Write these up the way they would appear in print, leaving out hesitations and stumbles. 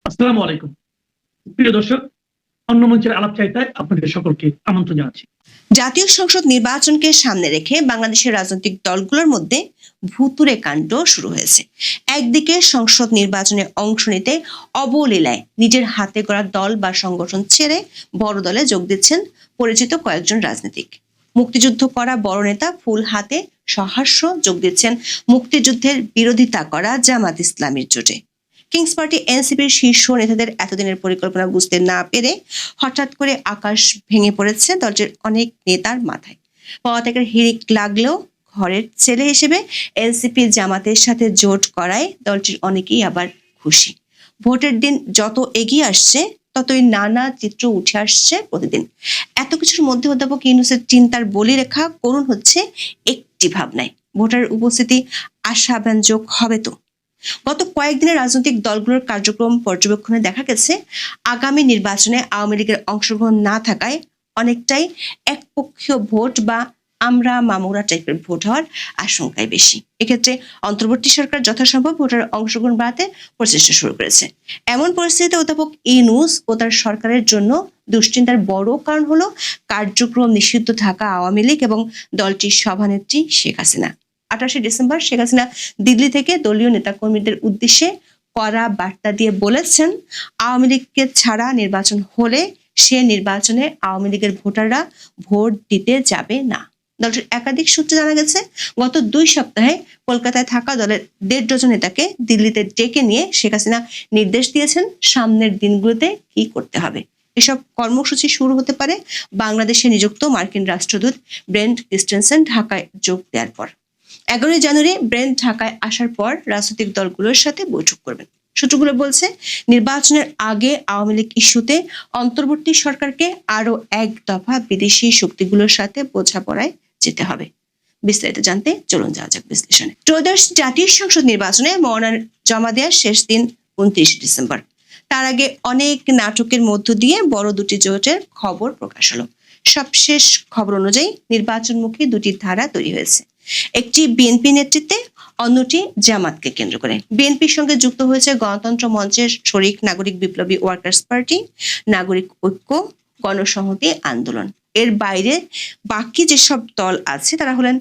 আসসালামু আলাইকুম। প্রিয় দর্শক, অন্য মঞ্চের আলাপচারিতায় আপনাদের সকলকে আমন্ত্রণ জানাচ্ছি। জাতীয় সংসদ নির্বাচনকে সামনে রেখে বাংলাদেশের রাজনৈতিক দলগুলোর মধ্যে ভুতুড়ে কাণ্ড শুরু হয়েছে। একদিকে সংসদ নির্বাচনে অংশ নিতে অবলীলায় নিজের হাতে গড়া দল বা সংগঠন ছেড়ে বড় দলে যোগ দিচ্ছেন পরিচিত কয়েকজন রাজনীতিক। মুক্তিযুদ্ধ করা বড় নেতা ফুল হাতে সহাস্য যোগ দিচ্ছেন মুক্তিযুদ্ধের বিরোধিতা করা জামাত ইসলামীর জোটে। কিংস পার্টি এনসিপির শীর্ষ নেতাদের এতদিনের পরিকল্পনা বুঝতে না পেরে হঠাৎ করে আকাশ ভেঙে পড়েছে দলটির অনেক নেতার মাথায়। পদত্যাগের হিড়িক লাগলেও ঘরের ছেলে হিসেবে এনসিপি জামাতের সাথে জোট করায় দলটির অনেকেই আবার খুশি। ভোটের দিন যত এগিয়ে আসছে ততই নানা চিত্র উঠে আসছে প্রতিদিন। এত কিছুর মধ্যে অধ্যাপক ইউনূসের চিন্তার বলিরেখা করুণ হচ্ছে একটি ভাবনায়, ভোটারের উপস্থিতি আশাব্যঞ্জক হবে তো। গত কয়েকদিনের রাজনৈতিক দলগুলোর কার্যক্রম পর্যবেক্ষণে দেখা গেছে, আগামী নির্বাচনে আওয়ামী লীগের অংশগ্রহণ না থাকায় অনেকটাই একপক্ষীয় ভোট বা আমরা মামুরা টাইপের ভোট হওয়ার আশঙ্কাই বেশি। এক্ষেত্রে অন্তর্বর্তী সরকার যথাসম্ভব ভোটারের অংশগ্রহণ বাড়াতে প্রচেষ্টা শুরু করেছে। এমন পরিস্থিতিতে অধ্যাপক ইউনূস ও তার সরকারের জন্য দুশ্চিন্তার বড় কারণ হলো কার্যক্রম নিষিদ্ধ থাকা আওয়ামী লীগ এবং দলটির সভানেত্রী শেখ হাসিনা। 28 ডিসেম্বর শেখ হাসিনা দিল্লি থেকে দলীয় নেতাকর্মীদের উদ্দেশ্যে কড়া বার্তা দিয়ে বলেছেন, আওয়ামী লীগকে ছাড়া নির্বাচন হলে সে নির্বাচনে আওয়ামী লীগের ভোটাররা ভোট দিতে যাবে না। দলটির একাধিক সূত্রে জানা গেছে, গত 2 সপ্তাহে কলকাতায় থাকা দলের 1.5 ডজন নেতাকে দিল্লিতে ডেকে নিয়ে শেখ হাসিনা নির্দেশ দিয়েছেন সামনের দিনগুলোতে কি করতে হবে। এসব কর্মসূচি শুরু হতে পারে বাংলাদেশে নিযুক্ত মার্কিন রাষ্ট্রদূত ব্রেন্ট ক্রিস্টেনসেন ঢাকায় যোগ দেওয়ার পর। 11 জানুয়ারি ব্রেন্ট ঢাকায় আসার পর রাজনৈতিক দলগুলোর সাথে বৈঠক করবেন। সূত্রগুলো বলছে, নির্বাচনের আগে আওয়ামী লীগ ইস্যুতে অন্তর্বর্তী সরকারকে আরো এক দফা বিদেশি শক্তিগুলোর সাথে বোঝাপড়ায় যেতে হবে। বিস্তারিত জানতে চলুন যাওয়া যাক বিশ্লেষণে। ত্রয়োদশ জাতীয় সংসদ নির্বাচনে মনোনয়ন জমা দেওয়ার শেষ দিন 29 ডিসেম্বর। তার আগে অনেক নাটকের মধ্য দিয়ে বড় দুটি জোটের খবর প্রকাশ হলো। সবশেষ খবর অনুযায়ী নির্বাচনমুখী দুটি ধারা তৈরি হয়েছে। একটি বিএনপি নেতৃত্বে, অন্যটি জামাতকে কেন্দ্র করে। বিএনপির সঙ্গে যুক্ত হয়েছে গণতন্ত্র মঞ্চের শরিক নাগরিক বিপ্লবী ওয়ার্কার্স পার্টি, নাগরিক ঐক্য, গণসংহতি আন্দোলন। এর বাইরে বাকি যেসব দল আছে তারা হলেন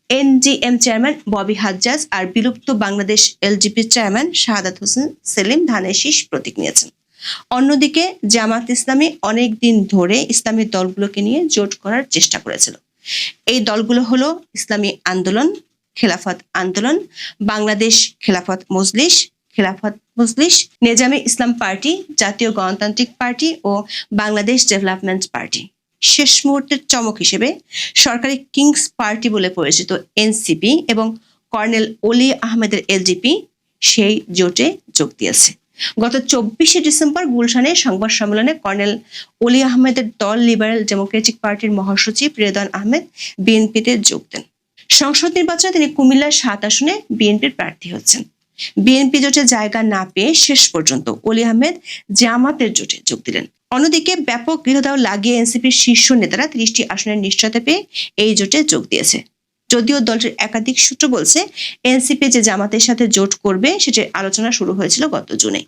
এনজিএম চেয়ারম্যান ববি হাজ্জাজ আর বিলুপ্ত বাংলাদেশ এলজিপি চেয়ারম্যান শাহাদাত হোসেন সেলিম ধানের শীষ প্রতীক নিয়েছেন। অন্যদিকে জামাত ইসলামী অনেক দিন ধরে ইসলামী দলগুলোকে নিয়ে জোট করার চেষ্টা করেছিল। এই দলগুলো হলো ইসলামী আন্দোলন, খেলাফত আন্দোলন, বাংলাদেশ খেলাফত মজলিস, নেজামে ইসলাম পার্টি, জাতীয় গণতান্ত্রিক পার্টি ও বাংলাদেশ ডেভেলপমেন্ট পার্টি। শেষ মুহূর্তের চমক হিসেবে সরকারি কিংস পার্টি বলে পরিচিত এনসিপি এবং কর্নেল অলি আহমেদের এলজিপি সেই জোটে যোগ দিয়েছে। গত 24 ডিসেম্বর গুলশানে সংবাদ সম্মেলনে কর্নেল অলি আহমেদের দল লিবারেল ডেমোক্রেটিক পার্টির মহাসচিব রেদওয়ান আহমেদ বিএনপিতে যোগ দেন। সংসদ নির্বাচনে তিনি কুমিল্লার 7 আসনে বিএনপির প্রার্থী হচ্ছেন। বিএনপি জোটে জায়গা না পেয়ে শেষ পর্যন্ত অলি আহমেদ জামাতের জোটে যোগ দিলেন। অন্যদিকে ব্যাপক গৃহদাহ লাগিয়ে এনসিপির শীর্ষ নেতারা 30টি আসনের নিশ্চয়তা পেয়ে এই জোটে যোগ দিয়েছে। যদিও দলটির একাধিক সূত্র বলছে, এনসিপি যে জামাতের সাথে জোট করবে সেটির আলোচনা শুরু হয়েছিল গত জুনে।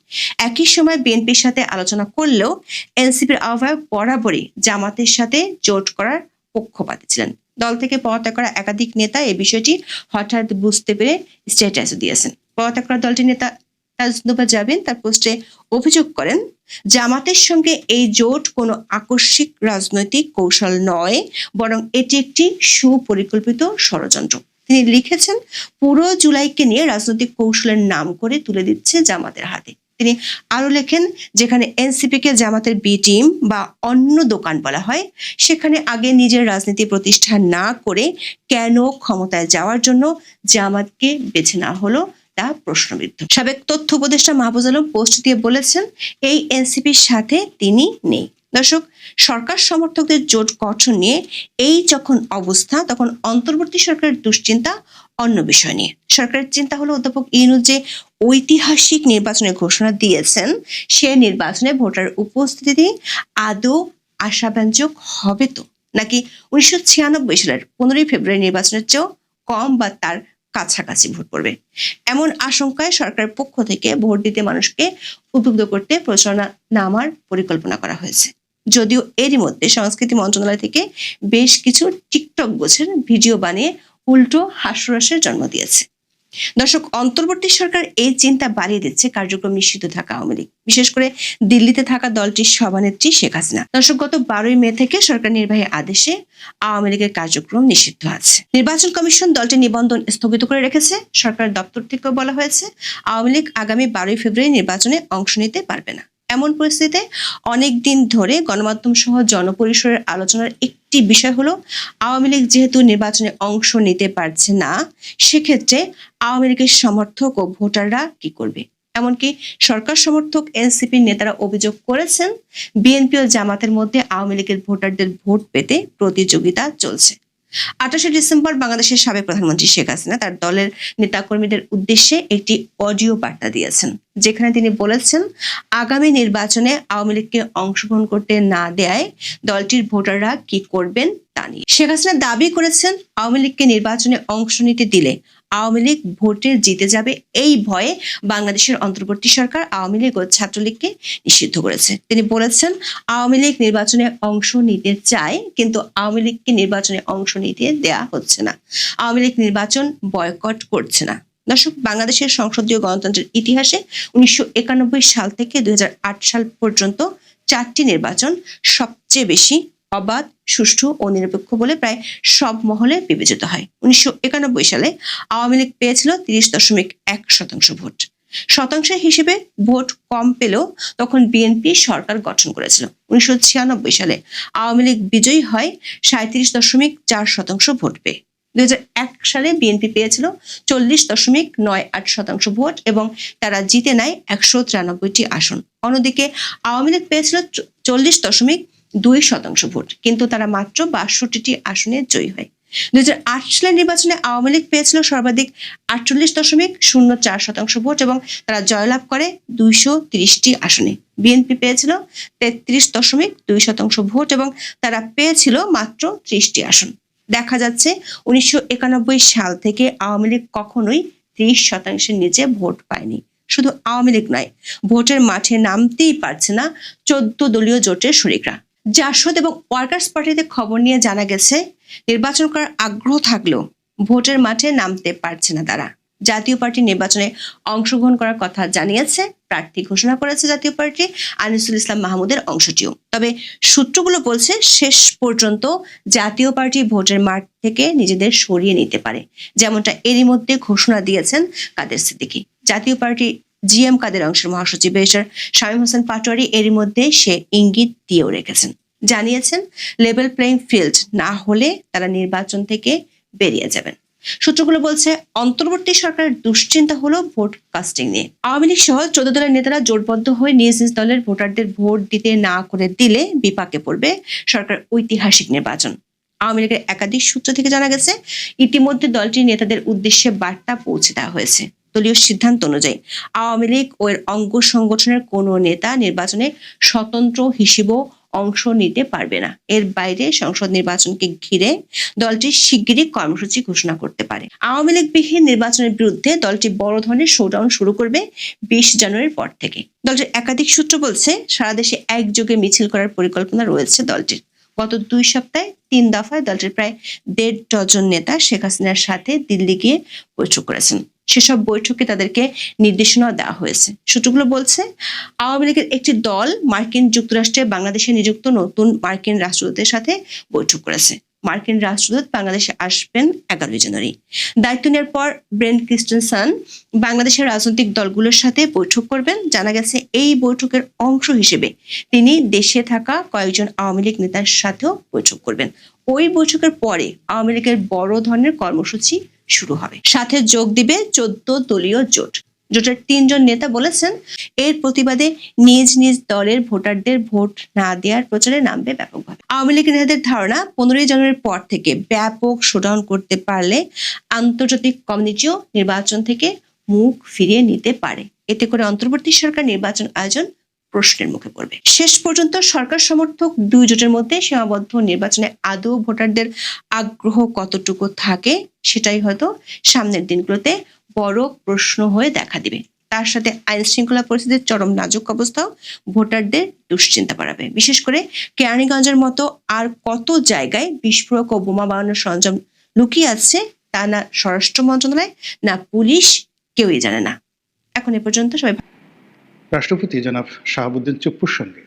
একই সময় বিএনপির সাথে আলোচনা করলেও এনসিপির আহ্বায়ক বরাবরই জামাতের সাথে জোট করার পক্ষপাতী ছিলেন। দল থেকে পদত্যাগ করা একাধিক নেতা এই বিষয়টি হঠাৎ বুঝতে পেরে স্ট্যাটাসও দিয়েছেন। পদত্যাগ করা দলটির নেতা তাজনুবা জাবিন তার পোস্টে অভিযোগ করেন, জামাতের সঙ্গে এই জোট কোনো আকস্মিক রাজনৈতিক কৌশল নয়, বরং এটি একটি সুপরিকল্পিত ষড়যন্ত্র। তিনি লিখেছেন, পুরো জুলাইকে নিয়ে রাজনৈতিক কৌশলের নাম করে তুলে দিচ্ছে জামাতের হাতে। তিনি আরো লেখেন, যেখানে এনসিপি কে জামাতের বি টিম বা অন্য দোকান বলা হয়, সেখানে আগে নিজের রাজনীতি প্রতিষ্ঠা না করে কেন ক্ষমতায় যাওয়ার জন্য জামাতকে বেছে নেওয়া হলো তা প্রশ্নবিদ্ধ। সাবেক তথ্য উপদেষ্টা মাহফুজ আলম পোস্ট দিয়ে বলেছেন, এই এনসিপির সাথে তিনি নেই। দর্শক, সরকার সমর্থকদের জোট গঠন নিয়ে এই যখন অবস্থা, তখন অন্তর্বর্তী সরকারের দুশ্চিন্তা অন্য বিষয় নিয়ে। সরকারের চিন্তা হলো, অধ্যাপক ইউনূস যে ঐতিহাসিক নির্বাচনের ঘোষণা দিয়েছেন, সে নির্বাচনে ভোটার উপস্থিতি আদৌ আশাব্যঞ্জক হবে তো, নাকি 1996 সালের 15 ফেব্রুয়ারি নির্বাচনের চেয়েও কম বা তার কাছাকাছি ভোট পড়বে। এমন আশঙ্কায় সরকারের পক্ষ থেকে ভোট দিতে মানুষকে উদ্বুদ্ধ করতে প্রচারণা নামার পরিকল্পনা করা হয়েছে। যদিও এরই মধ্যে সংস্কৃতি মন্ত্রণালয় থেকে বেশ কিছু টিকটক গোছের ভিডিও বানিয়ে উল্টো হাস্যরসের জন্ম দিয়েছে। দর্শক, অন্তর্বর্তী সরকার এই চিন্তা বাড়িয়ে দিচ্ছে কার্যক্রম নিষিদ্ধ থাকা আওয়ামী লীগ, বিশেষ করে দিল্লিতে থাকা দলটির সভানেত্রী শেখ হাসিনা। দর্শক, গত 12 মে থেকে সরকার নির্বাহী আদেশে আওয়ামী লীগের কার্যক্রম নিষিদ্ধ আছে। নির্বাচন কমিশন দলটির নিবন্ধন স্থগিত করে রেখেছে। সরকার দপ্তর থেকেও বলা হয়েছে আওয়ামী লীগ আগামী 12 ফেব্রুয়ারি নির্বাচনে অংশ নিতে পারবে না। এমন পরিস্থিতিতে অনেকদিন ধরে গণমাধ্যম সহ জনপরিসরের আলোচনার একটি বিষয় হলো আওয়ামী লীগ যেহেতু নির্বাচনে অংশ নিতে পারছে না, সেক্ষেত্রে আওয়ামী লীগের সমর্থক ও ভোটাররা কি করবে। এমনকি সরকার সমর্থক এনসিপির নেতারা অভিযোগ করেছেন বিএনপি ও জামাতের মধ্যে আওয়ামী লীগের ভোটারদের ভোট পেতে প্রতিযোগিতা চলছে। 28 ডিসেম্বর বাংলাদেশের সাবেক প্রধানমন্ত্রী শেখ হাসিনা তার দলের নেতাকর্মীদের উদ্দেশ্যে একটি অডিও বার্তা দিয়েছেন, যেখানে তিনি বলেছেন আগামী নির্বাচনে আওয়ামী লীগকে অংশগ্রহণ করতে না দেয় দলটির ভোটাররা কি করবেন তা নিয়ে। শেখ হাসিনা দাবি করেছেন আওয়ামী লীগকে নির্বাচনে অংশ নিতে দিলে আওয়ামী লীগ ভোটে জিতে যাবে, এই ভয়ে বাংলাদেশের অন্তর্বর্তী সরকার আওয়ামী লীগ ও ছাত্রলীগকে নিষিদ্ধ করেছে। তিনি বলেছেন আওয়ামী লীগ নির্বাচনে অংশ নিতে চায়, কিন্তু আওয়ামী লীগকে নির্বাচনে অংশ নিতে দেয়া হচ্ছে না। আওয়ামী লীগ নির্বাচন বয়কট করছে না। দর্শক, বাংলাদেশের সংসদীয় গণতন্ত্রের ইতিহাসে 1991 সাল থেকে 2008 সাল পর্যন্ত 4টি নির্বাচন সবচেয়ে বেশি অবাধ, সুষ্ঠু ও নিরপেক্ষ বলে প্রায় সব মহলে বিবেচিত হয়। 1991 সালে আওয়ামী লীগ পেয়েছিল 30.1% ভোট। শতাংশের হিসেবে ভোট কম পেলেও তখন বিএনপি সরকার গঠন করেছিল। 1996 সালে আওয়ামী লীগ বিজয়ী হয় 37.4% ভোট পেয়ে। 2001 সালে বিএনপি পেয়েছিল 40.98% ভোট এবং তারা জিতে নেয় 193টি আসন। অন্যদিকে আওয়ামী লীগ পেয়েছিল 40.2% ভোট, কিন্তু তারা মাত্র 62টি আসনে জয়ী হয়। 2008 সালের নির্বাচনে আওয়ামী লীগ পেয়েছিল সর্বাধিক 48.04% ভোট এবং তারা জয়লাভ করে 230টি আসনে। বিএনপি পেয়েছিল 33.2% ভোট এবং তারা পেয়েছিল মাত্র 30টি আসন। দেখা যাচ্ছে 1991 সাল থেকে আওয়ামী লীগ কখনোই 30%-এর নিচে ভোট পায়নি। শুধু আওয়ামী লীগ নয়, ভোটের মাঠে নামতেই পারছে না 14 দলীয় জোটের শরিকরা। জাসদ এবং ওয়ার্কার্স পার্টিতে খবর নিয়ে জানা গেছে নির্বাচন করার আগ্রহ থাকলেও ভোটের মাঠে নামতে পারছে না তারা। জাতীয় পার্টি নির্বাচনে অংশগ্রহণ করার কথা জানিয়েছে, প্রার্থী ঘোষণা করেছে জাতীয় পার্টি আনিসুল ইসলাম মাহমুদের অংশটিও। তবে সূত্রগুলো বলছে শেষ পর্যন্ত জাতীয় পার্টি ভোটের মাঠ থেকে নিজেদের সরিয়ে নিতে পারে, যেমনটা এরই মধ্যে ঘোষণা দিয়েছেন কাদের সিদ্দিকী। জাতীয় পার্টি জিএম কাদের অংশের মহাসচিব ব্যারিস্টার শামীম হোসেন পাটোয়ারি এরই মধ্যে সে ইঙ্গিত দিয়েও রেখেছেন, জানিয়েছেন লেভেল প্লেইং ফিল্ড না হলে তারা নির্বাচন থেকে বেরিয়ে যাবেন। সূত্রগুলো বলছে অন্তর্বর্তী সরকারের দুশ্চিন্তা হলো ভোট কাস্টিং নিয়ে। আওয়ামী লীগ সহ 14 দলের নেতারা জোটবদ্ধ হয়ে নিজ নিজ দলের ভোটারদের ভোট দিতে না করে দিলে বিপাকে পড়বে সরকার ঐতিহাসিক নির্বাচন। আওয়ামী লীগের একাধিক সূত্র থেকে জানা গেছে ইতিমধ্যে দলটির নেতাদের উদ্দেশ্যে বার্তা পৌঁছে দেওয়া হয়েছে। দলীয় সিদ্ধান্ত অনুযায়ী আওয়ামী লীগ ও এর অঙ্গ সংগঠনের কোনো নেতা নির্বাচনে স্বতন্ত্র হিসেবেও অংশ নিতে পারবে না। এর বাইরে সংসদ নির্বাচনকে ঘিরে দলটি শিগগিরই কর্মসূচি ঘোষণা করতে পারে। আওয়ামী লীগ বিহীন নির্বাচনের বিরুদ্ধে দলটি বড় ধরনের শোডাউন শুরু করবে 20 জানুয়ারির পর থেকে। দলটির একাধিক সূত্র বলছে সারা দেশে একযোগে মিছিল করার পরিকল্পনা রয়েছে দলটির। গত 2 সপ্তাহে 3 দফায় দলটির প্রায় 1.5 ডজন নেতা শেখ হাসিনার সাথে দিল্লি গিয়ে বৈঠক করেছেন। সেসব বৈঠকে তাদেরকে নির্দেশনা দেওয়া হয়েছে। সূত্রগুলো বলছে আওয়ামী লীগের একটি দল মার্কিন যুক্তরাষ্ট্রে বাংলাদেশে নিযুক্ত নতুন মার্কিন রাষ্ট্রদূতের সাথে বৈঠক করেছে। মার্কিন রাষ্ট্রদূত বাংলাদেশে আসবেন 11 জানুয়ারি। দায়িত্ব নেওয়ার পর ব্রেন ক্রিস্টেনসন বাংলাদেশের রাজনৈতিক দলগুলোর সাথে বৈঠক করবেন। জানা গেছে এই বৈঠকের অংশ হিসেবে তিনি দেশে থাকা কয়েকজন আওয়ামী লীগ নেতার সাথেও বৈঠক করবেন। ওই বৈঠকের পরে আওয়ামী লীগের বড় ধরনের কর্মসূচি শুরু হবে। সাথে যোগ দিবে 14 দলীয় জোট। জোটের 3 জন নেতা বলেছেন এর প্রতিবাদে নিজ নিজ দলের ভোটারদের ভোট না দেওয়ার প্রচারে নামবে ব্যাপকভাবে। আওয়ামী লীগ নেতাদের ধারণা 15 জানুয়ারির পর থেকে ব্যাপক শোডাউন করতে পারলে আন্তর্জাতিক কমিউনিটিও নির্বাচন থেকে মুখ ফিরিয়ে নিতে পারে। এতে করে অন্তর্বর্তী সরকার নির্বাচন আয়োজন প্রশ্নের মুখে পড়বে। শেষ পর্যন্ত সরকার সমর্থক দুই জোটের মধ্যে সীমাবদ্ধ নির্বাচনে আদৌ ভোটারদের আগ্রহ কতটুকু থাকে সেটাই হয়তো সামনের দিনগুলোতে বড় প্রশ্ন হয়ে দেখা দিবে। তার সাথে আইন শৃঙ্খলা পরিস্থিতির চরম নাজুক অবস্থাও ভোটারদের দুশ্চিন্তা বাড়াবে। বিশেষ করে কেরানীগঞ্জের মতো আর কত জায়গায় বিস্ফোরক ও বোমা বানানোর সরঞ্জাম লুকিয়ে আছে তা না স্বরাষ্ট্র মন্ত্রণালয় না পুলিশ কেউই জানে না। এখন এ পর্যন্ত সবাই রাষ্ট্রপতি জনাব শাহাবুদ্দিন চুপ্পুর সঙ্গে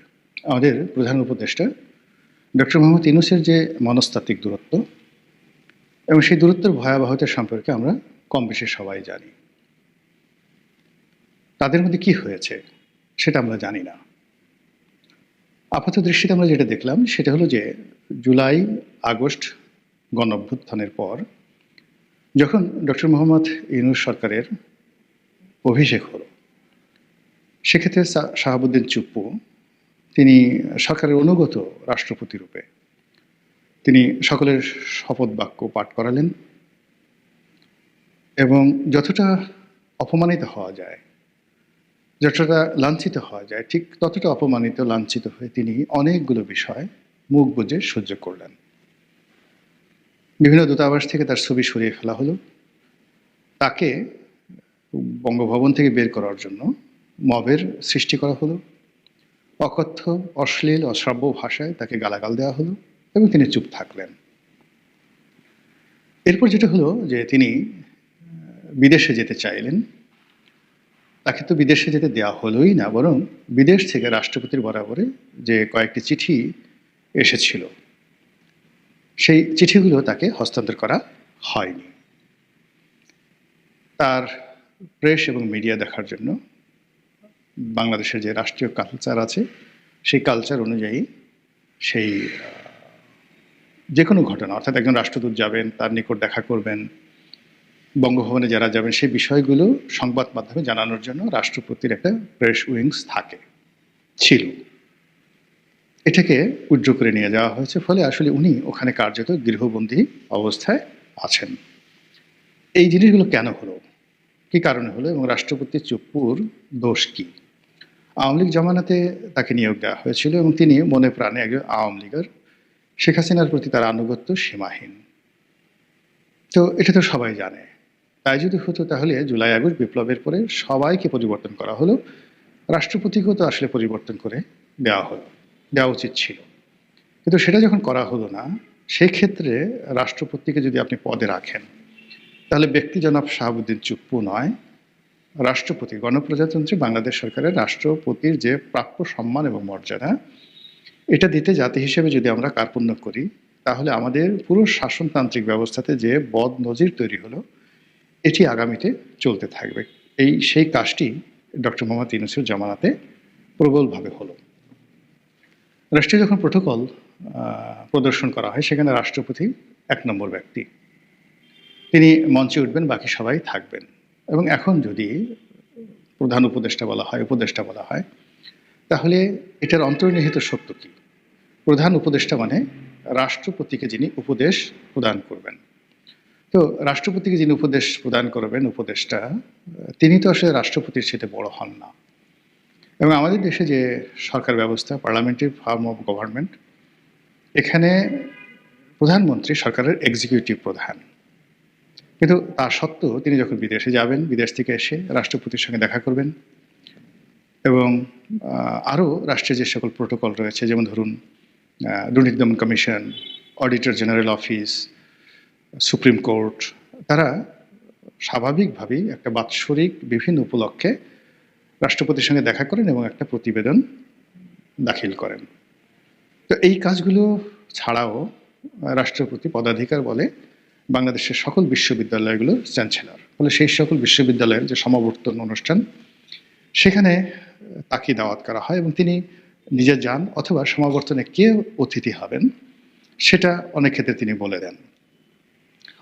আমাদের প্রধান উপদেষ্টা ডক্টর মোহাম্মদ ইউনূসের যে মনস্তাত্ত্বিক দূরত্ব এবং সেই দূরত্বের ভয়াবহতা সম্পর্কে আমরা কম বেশি সবাই জানি। তাদের মধ্যে কি হয়েছে সেটা আমরা জানি না। আপাত দৃষ্টিতে আমরা যেটা দেখলাম সেটা হলো যে জুলাই আগস্ট গণঅভ্যুত্থানের পর যখন ডক্টর মোহাম্মদ ইউনূস সরকারের অভিষেক হলো, সেক্ষেত্রে শাহাবুদ্দিন চুপ্পু তিনি সরকারের অনুগত রাষ্ট্রপতি রূপে তিনি সকলের শপথ বাক্য পাঠ করালেন এবং যতটা অপমানিত হওয়া যায়, যতটা লাঞ্ছিত হওয়া যায়, ঠিক ততটা অপমানিত লাঞ্ছিত হয়ে তিনি অনেকগুলো বিষয় মুখ বুজে সহ্য করলেন। বিভিন্ন দূতাবাস থেকে তার ছবি সরিয়ে ফেলা হলো, তাকে বঙ্গভবন থেকে বের করার জন্য মবের সৃষ্টি করা হলো, অকথ্য অশ্লীল অশ্রাব্য ভাষায় তাকে গালাগাল দেওয়া হলো এবং তিনি চুপ থাকলেন। এরপর যেটা হলো যে তিনি বিদেশে যেতে চাইলেন। তাকে তো বিদেশে যেতে দেওয়া হলোই না, বরং বিদেশ থেকে রাষ্ট্রপতির বরাবরে যে কয়েকটি চিঠি এসেছিল সেই চিঠিগুলো তাকে হস্তান্তর করা হয়নি। তার প্রেস এবং মিডিয়া দেখার জন্য বাংলাদেশের যে রাষ্ট্রীয় কালচার আছে সেই কালচার অনুযায়ী সেই যে কোনো ঘটনা, অর্থাৎ একজন রাষ্ট্রদূত যাবেন, তার নিকট দেখা করবেন, বঙ্গভবনে যারা যাবেন, সেই বিষয়গুলো সংবাদ মাধ্যমে জানানোর জন্য রাষ্ট্রপতির একটা প্রেস উইংস ছিল। এটাকে উইথড্র করে নিয়ে যাওয়া হয়েছে, ফলে আসলে উনি ওখানে কার্যত গৃহবন্দী অবস্থায় আছেন। এই জিনিসগুলো কেন হলো, কি কারণে হলো এবং রাষ্ট্রপতি চুপ্পুর দোষ কি? আওয়ামী লীগ জামানাতে তাকে নিয়োগ দেওয়া হয়েছিল এবং তিনি মনে প্রাণে একজন আওয়ামী লীগের, শেখ হাসিনার প্রতি তার আনুগত্য সীমাহীন। তো এটা তো সবাই জানে। তাই যদি হতো তাহলে জুলাই আগস্ট বিপ্লবের পরে সবাইকে পরিবর্তন করা হলো, রাষ্ট্রপতিকেও তো আসলে পরিবর্তন করে দেওয়া উচিত ছিল। কিন্তু সেটা যখন করা হলো না, সেই ক্ষেত্রে রাষ্ট্রপতিকে যদি আপনি পদে রাখেন তাহলে ব্যক্তি জনাব শাহাবুদ্দিন চুপ্পু নয়, রাষ্ট্রপতি, গণপ্রজাতন্ত্রী বাংলাদেশ সরকারের রাষ্ট্রপতির যে প্রাপ্য সম্মান এবং মর্যাদা, এটা দিতে জাতি হিসেবে যদি আমরা কার্পণ্য করি, তাহলে আমাদের পুরো শাসনতান্ত্রিক ব্যবস্থাতে যে বদ নজির তৈরি হলো এটি আগামীতে চলতে থাকবে। সেই কাজটি ডক্টর মোহাম্মদ ইউনূসের জামানাতে প্রবলভাবে হলো। রাষ্ট্রীয় যখন প্রোটোকল প্রদর্শন করা হয়, সেখানে রাষ্ট্রপতি 1 নম্বর ব্যক্তি, তিনি মঞ্চে উঠবেন, বাকি সবাই থাকবেন। এবং এখন যদি প্রধান উপদেষ্টা বলা হয় তাহলে এটার অন্তর্নিহিত সত্য কি? প্রধান উপদেষ্টা মানে রাষ্ট্রপতিকে যিনি উপদেশ প্রদান করবেন। তো রাষ্ট্রপতিকে যিনি উপদেশ প্রদান করবেন, উপদেষ্টা, তিনি তো আসলে রাষ্ট্রপতির সাথে বড় হন না। এবং আমাদের দেশে যে সরকার ব্যবস্থা, পার্লামেন্টারি ফর্ম অফ গভর্নমেন্ট, এখানে প্রধানমন্ত্রী সরকারের এক্সিকিউটিভ প্রধান। কিন্তু তা সত্ত্বেও তিনি যখন বিদেশে যাবেন, বিদেশ থেকে এসে রাষ্ট্রপতির সঙ্গে দেখা করবেন এবং আরও রাষ্ট্রের যে সকল প্রোটোকল রয়েছে, যেমন ধরুন দুর্নীতি দমন commission, auditor general office, supreme court, তারা স্বাভাবিকভাবেই একটা বাৎসরিক বিভিন্ন উপলক্ষে রাষ্ট্রপতির সঙ্গে দেখা করেন এবং একটা প্রতিবেদন দাখিল করেন। তো এই কাজগুলো ছাড়াও রাষ্ট্রপতি পদাধিকার বলে বাংলাদেশের সকল বিশ্ববিদ্যালয়গুলোর চ্যান্সেলর, ফলে সেই সকল বিশ্ববিদ্যালয়ের যে সমাবর্তন অনুষ্ঠান, সেখানে তাকে দাওয়াত করা হয় এবং তিনি নিজে যান, অথবা সমাবর্তনে কে অতিথি হবেন সেটা অনেক ক্ষেত্রে তিনি বলে দেন,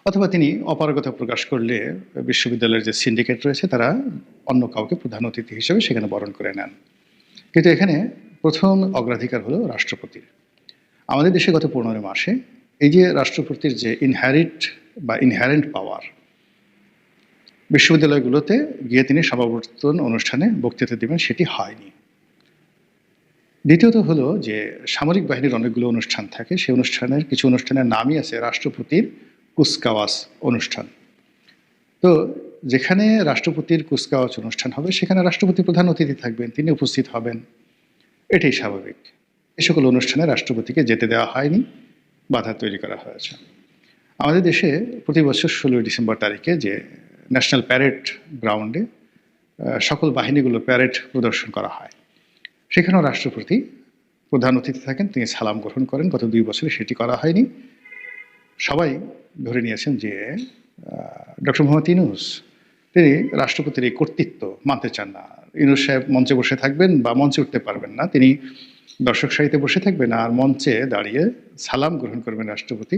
অথবা তিনি অপারগতা প্রকাশ করলে বিশ্ববিদ্যালয়ের যে সিন্ডিকেট রয়েছে তারা অন্য কাউকে প্রধান অতিথি হিসেবে সেখানে বরণ করে নেন। কিন্তু এখানে প্রথম অগ্রাধিকার হলো রাষ্ট্রপতির। আমাদের দেশে গত 15 মাসে এই যে রাষ্ট্রপতির যে ইনহ্যারেন্ট পাওয়ার, বিশ্ববিদ্যালয়গুলোতে গিয়ে তিনি সমাবর্তন অনুষ্ঠানে বক্তৃতা দেবেন, সেটি হয়নি। দ্বিতীয়ত হলো যে সামরিক বাহিনীর অনেকগুলো অনুষ্ঠান থাকে, সেই অনুষ্ঠানের কিছু অনুষ্ঠানের নামই আছে রাষ্ট্রপতির কুচকাওয়াজ অনুষ্ঠান। তো যেখানে রাষ্ট্রপতির কুচকাওয়াজ অনুষ্ঠান হবে সেখানে রাষ্ট্রপতি প্রধান অতিথি থাকবেন, তিনি উপস্থিত হবেন, এটাই স্বাভাবিক। এ সকল অনুষ্ঠানে রাষ্ট্রপতিকে যেতে দেওয়া হয়নি, বাধা তৈরি করা হয়েছে। আমাদের দেশে প্রতি বছর 16 ডিসেম্বর তারিখে যে ন্যাশনাল প্যারেড গ্রাউন্ডে সকল বাহিনীগুলো প্যারেড প্রদর্শন করা হয়, সেখানেও রাষ্ট্রপতি প্রধান অতিথি থাকেন, তিনি সালাম গ্রহণ করেন। গত 2 বছরে সেটি করা হয়নি। সবাই ধরে নিয়েছেন যে ডক্টর মোহাম্মদ ইউনূস তিনি রাষ্ট্রপতির এই কর্তৃত্ব মানতে চান না। ইউনূস সাহেব মঞ্চে বসে থাকবেন বা মঞ্চে উঠতে পারবেন না, তিনি দর্শক সারিতে বসে থাকবেন আর মঞ্চে দাঁড়িয়ে সালাম গ্রহণ করবেন রাষ্ট্রপতি।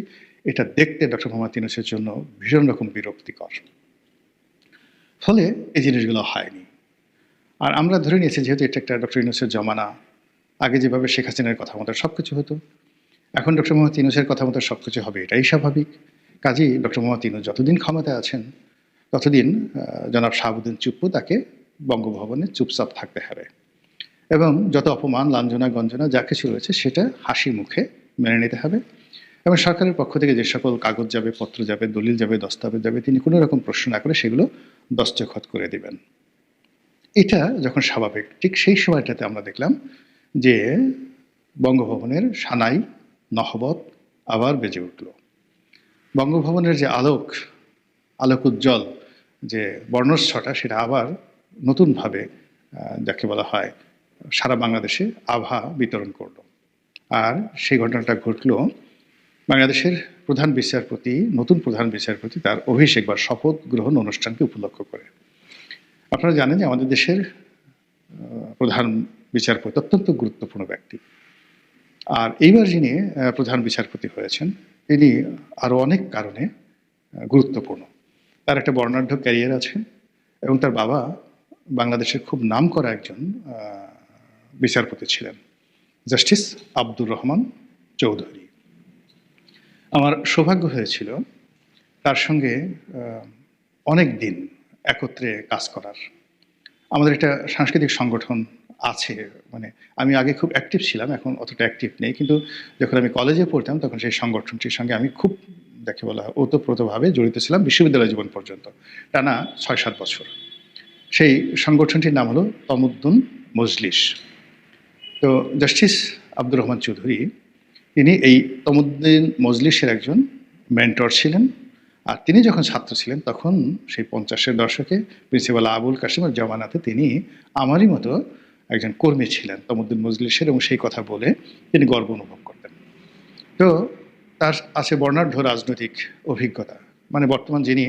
এটা দেখতে ডক্টর মোহাম্মদ ইউনূসের জন্য ভীষণ রকম বিরক্তিকর। ফলে এই জিনিসগুলো হয়নি। আর আমরা ধরে নিয়েছি যেহেতু এটা একটা ডক্টর ইউনূসের জমানা, আগে যেভাবে শেখ হাসিনার কথা মতো সব কিছু হতো, এখন ডক্টর মোহাম্মদ ইউনূসের কথা মতো সব কিছু হবে, এটাই স্বাভাবিক। কাজেই ডক্টর মোহাম্মদ ইউনূস যতদিন ক্ষমতায় আছেন ততদিন জনাব শাহাবুদ্দিন চুপ্পু তাকে বঙ্গভবনে চুপচাপ থাকতে হবে এবং যত অপমান, লাঞ্ছনা, গঞ্জনা যা কিছু রয়েছে সেটা হাসি মুখে মেনে নিতে হবে। এবং সরকারের পক্ষ থেকে যে সকল কাগজ যাবে, পত্র যাবে, দলিল যাবে, দস্তাবেজ যাবে, তিনি কোনো রকম প্রশ্ন না করে সেগুলো দস্তখত করে দিবেন। এটা যখন স্বাভাবিক, ঠিক সেই সময়টাতে আমরা দেখলাম যে বঙ্গভবনের সানাই নহবত আবার বেজে উঠল। বঙ্গভবনের যে আলোক উজ্জ্বল যে বর্ণচ্ছটা, সেটা আবার নতুনভাবে যাকে বলা হয় সারা বাংলাদেশে আভা বিতরণ করলো। আর সেই ঘটনাটা ঘটল বাংলাদেশের নতুন প্রধান বিচারপতি তার অভিষেক বা শপথ গ্রহণ অনুষ্ঠানকে উপলক্ষ করে। আপনারা জানেন যে আমাদের দেশের প্রধান বিচারপতি অত্যন্ত গুরুত্বপূর্ণ ব্যক্তি। আর এইবার যিনি প্রধান বিচারপতি হয়েছেন তিনি আরও অনেক কারণে গুরুত্বপূর্ণ। তার একটা বর্ণাঢ্য ক্যারিয়ার আছে এবং তার বাবা বাংলাদেশের খুব নামকরা একজন বিচারপতি ছিলেন, জাস্টিস আব্দুর রহমান চৌধুরী। আমার সৌভাগ্য হয়েছিল তার সঙ্গে অনেক দিন একত্রে কাজ করার। আমাদের একটা সাংস্কৃতিক সংগঠন আছে, মানে আমি আগে খুব অ্যাক্টিভ ছিলাম, এখন অতটা অ্যাক্টিভ নেই, কিন্তু যখন আমি কলেজে পড়তাম তখন সেই সংগঠনটির সঙ্গে আমি খুব যাকে বলা হয় ওতপ্রোতভাবে জড়িত ছিলাম বিশ্ববিদ্যালয় জীবন পর্যন্ত, টানা 6-7 বছর। সেই সংগঠনটির নাম হলো তমুদ্দুন মজলিস। তো জাস্টিস আব্দুর রহমান চৌধুরী তিনি এই তমুদ্দুন মজলিসের একজন মেন্টর ছিলেন। আর তিনি যখন ছাত্র ছিলেন তখন সেই 50-এর দশকে প্রিন্সিপাল আবুল কাসিমের জমানাতে তিনি আমারই মতো একজন কর্মী ছিলেন তমুদ্দুন মজলিসের, এবং সেই কথা বলে তিনি গর্ব অনুভব করতেন। তো তার আছে বর্ণাঢ্য রাজনৈতিক অভিজ্ঞতা, মানে বর্তমান যিনি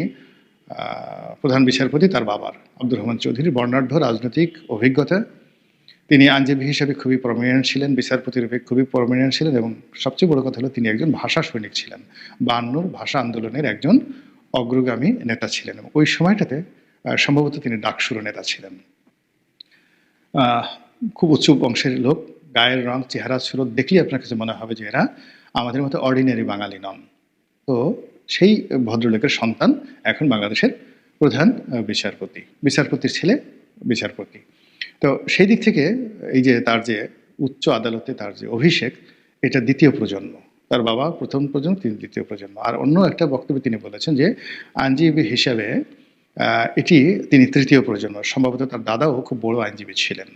প্রধান বিচারপতি তার বাবার আব্দুর রহমান চৌধুরীর বর্ণাঢ্য রাজনৈতিক অভিজ্ঞতা। তিনি আইনজীবী হিসেবে খুবই প্রমিনেন্ট ছিলেন, বিচারপতি রূপে খুবই প্রমিনেন্ট ছিলেন, এবং সবচেয়ে বড় কথা হলো তিনি একজন ভাষা সৈনিক ছিলেন। 52 ভাষা আন্দোলনের একজন অগ্রগামী নেতা ছিলেন এবং ওই সময়টাতে সম্ভবত তিনি ডাকসুরো নেতা ছিলেন। খুব উচ্চ বংশের লোক, গায়ের রং, চেহারা সুরত দেখলেই আপনার কাছে মনে হবে যে এরা আমাদের মতো অর্ডিনারি বাঙালি নন। তো সেই ভদ্রলোকের সন্তান এখন বাংলাদেশের প্রধান বিচারপতির ছেলে বিচারপতি। তো সেই দিক থেকে এই যে তার যে উচ্চ আদালতে তার যে অভিষেক, এটা দ্বিতীয় প্রজন্ম। তার বাবা প্রথম প্রজন্ম, তিনি দ্বিতীয় প্রজন্ম। আর অন্য একটা বক্তব্যে তিনি বলেছেন যে আইনজীবী হিসাবে তিনি তৃতীয় প্রজন্ম। সম্ভবত তার দাদাও খুব বড় আইনজীবী ছিলেন,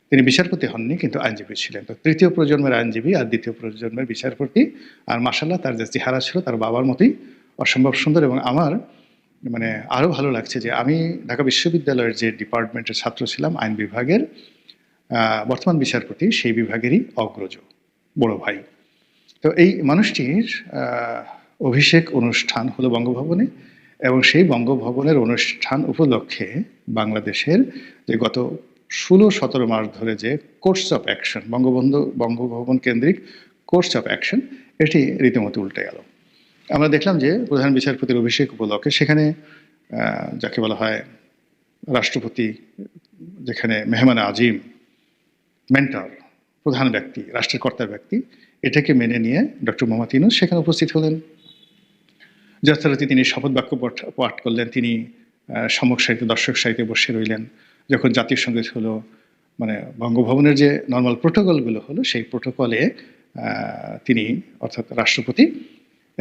তিনি বিচারপতি হননি কিন্তু আইনজীবী ছিলেন। তো তৃতীয় প্রজন্মের আইনজীবী আর দ্বিতীয় প্রজন্মের বিচারপতি। আর মাশাআল্লাহ তার যে চেহারা ছিল তার বাবার মতোই অসম্ভব সুন্দর। এবং আমার মানে আরও ভালো লাগছে যে আমি ঢাকা বিশ্ববিদ্যালয়ের যে ডিপার্টমেন্টের ছাত্র ছিলাম আইন বিভাগের, বর্তমান বিচারপতি সেই বিভাগেরই অগ্রজ বড় ভাই। তো এই মানুষটির অভিষেক অনুষ্ঠান হলো বঙ্গভবনে, এবং সেই বঙ্গভবনের অনুষ্ঠান উপলক্ষে বাংলাদেশের যে গত 16-17 মাস ধরে যে কোর্স অফ অ্যাকশন, বঙ্গভবন কেন্দ্রিক কোর্স অফ অ্যাকশন, এটি রীতিমতো উল্টে গেল। আমরা দেখলাম যে প্রধান বিচারপতির অভিষেক উপলক্ষে সেখানে যাকে বলা হয় রাষ্ট্রপতি, যেখানে মেহমান আজিম, মেন্টর, প্রধান ব্যক্তি, রাষ্ট্রের কর্তা ব্যক্তি, এটাকে মেনে নিয়ে ডক্টর মোহাম্মদ ইউনূস সেখানে উপস্থিত হলেন। যথারীতি তিনি শপথ বাক্য পাঠ করলেন, তিনি সম্মুখ সারিতে দর্শক সারিতে বসে রইলেন। যখন জাতীয় সঙ্গীত হলো মানে বঙ্গভবনের যে নর্মাল প্রোটোকলগুলো হলো সেই প্রোটোকলে তিনি অর্থাৎ রাষ্ট্রপতি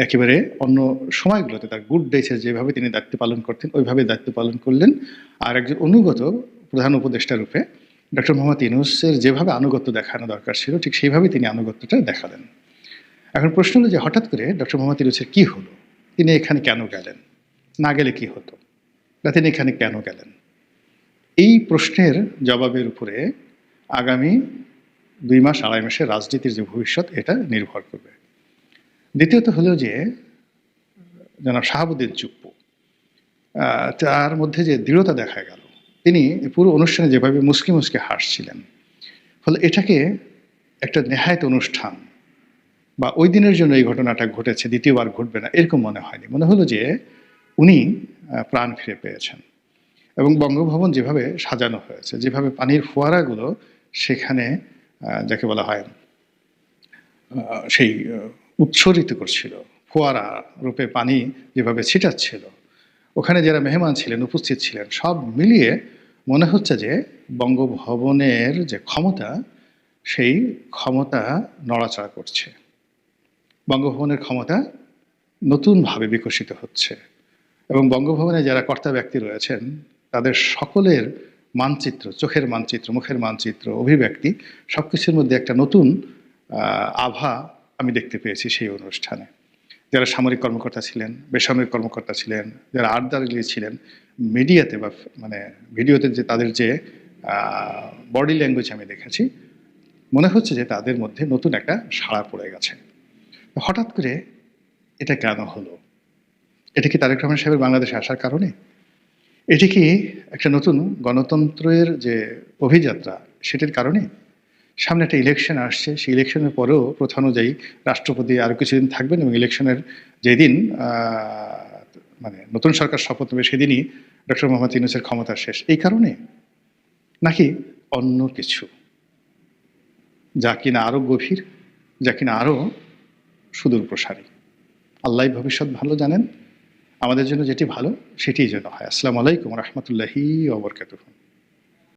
একেবারে অন্য সময়গুলোতে তার গুড ডেসে যেভাবে তিনি দায়িত্ব পালন করতেন ওইভাবে দায়িত্ব পালন করলেন। আর একজন অনুগত প্রধান উপদেষ্টা রূপে ডক্টর মোহাম্মদ ইউনূসের যেভাবে আনুগত্য দেখানো দরকার ছিল ঠিক সেইভাবে তিনি আনুগত্যটা দেখালেন। এখন প্রশ্ন হলো যে হঠাৎ করে ডক্টর মোহাম্মদ ইউনূসের কী হলো, তিনি এখানে কেন গেলেন, না গেলে কি হতো, বা তিনি এখানে কেন গেলেন? এই প্রশ্নের জবাবের উপরে আগামী 2 মাস 2.5 মাসের রাজনীতির যে ভবিষ্যৎ এটা নির্ভর করবে। দ্বিতীয়ত হলো যে জনাব শাহাবুদ্দিন চুপ্পু, তার মধ্যে যে দৃঢ়তা দেখা গেল, তিনি পুরো অনুষ্ঠানে যেভাবে মুসকে মুসকে হাসছিলেন, ফলে এটাকে একটা নেহায়েত অনুষ্ঠান বা ওই দিনের জন্য এই ঘটনাটা ঘটেছে, দ্বিতীয়বার ঘটবে না এরকম মনে হয়নি। মনে হলো যে উনি প্রাণ ফিরে পেয়েছেন। এবং বঙ্গভবন যেভাবে সাজানো হয়েছে, যেভাবে পানির ফোয়ারাগুলো সেখানে যাকে বলা হয় সেই উৎসরিত করছিল, ফোয়ারা রূপে পানি যেভাবে ছিটাচ্ছিল, ওখানে যারা মেহমান ছিলেন উপস্থিত ছিলেন, সব মিলিয়ে মনে হচ্ছে যে বঙ্গভবনের যে ক্ষমতা সেই ক্ষমতা নড়াচড়া করছে। বঙ্গভবনের ক্ষমতা নতুনভাবে বিকশিত হচ্ছে এবং বঙ্গভবনে যারা কর্তা ব্যক্তি রয়েছেন তাদের সকলের মানচিত্র, চোখের মানচিত্র, মুখের মানচিত্র, অভিব্যক্তি সবকিছুর মধ্যে একটা নতুন আভা আমি দেখতে পেয়েছি সেই অনুষ্ঠানে। যারা সামরিক কর্মকর্তা ছিলেন, বেসামরিক কর্মকর্তা ছিলেন, যারা আর্দারলি ছিলেন, মিডিয়াতে বা মানে ভিডিওতে যে তাদের যে বডি ল্যাঙ্গুয়েজ আমি দেখেছি, মনে হচ্ছে যে তাদের মধ্যে নতুন একটা সাড়া পড়ে গেছে। হঠাৎ করে এটা কেন হলো? এটা কি তারেক রহমান সাহেবের বাংলাদেশে আসার কারণে? এটি কি একটা নতুন গণতন্ত্রের যে অভিযাত্রা সেটির কারণে? সামনে একটা ইলেকশন আসছে, সেই ইলেকশনের পরেও প্রথা অনুযায়ী রাষ্ট্রপতি আরও কিছুদিন থাকবেন এবং ইলেকশনের যেদিন মানে নতুন সরকার শপথ নেবে সেদিনই ডক্টর মোহাম্মদ ইউনূসের ক্ষমতা শেষ, এই কারণে? নাকি অন্য কিছু যা কিনা আরও গভীর, যা কিনা আরও সুদূর প্রসারী? আল্লাহই ভবিষ্যৎ ভালো জানেন। আমাদের জন্য যেটি ভালো সেটিই যেন হয়। আসসালামু আলাইকুম রহমতুল্লাহি ওয়া বারাকাতুহু।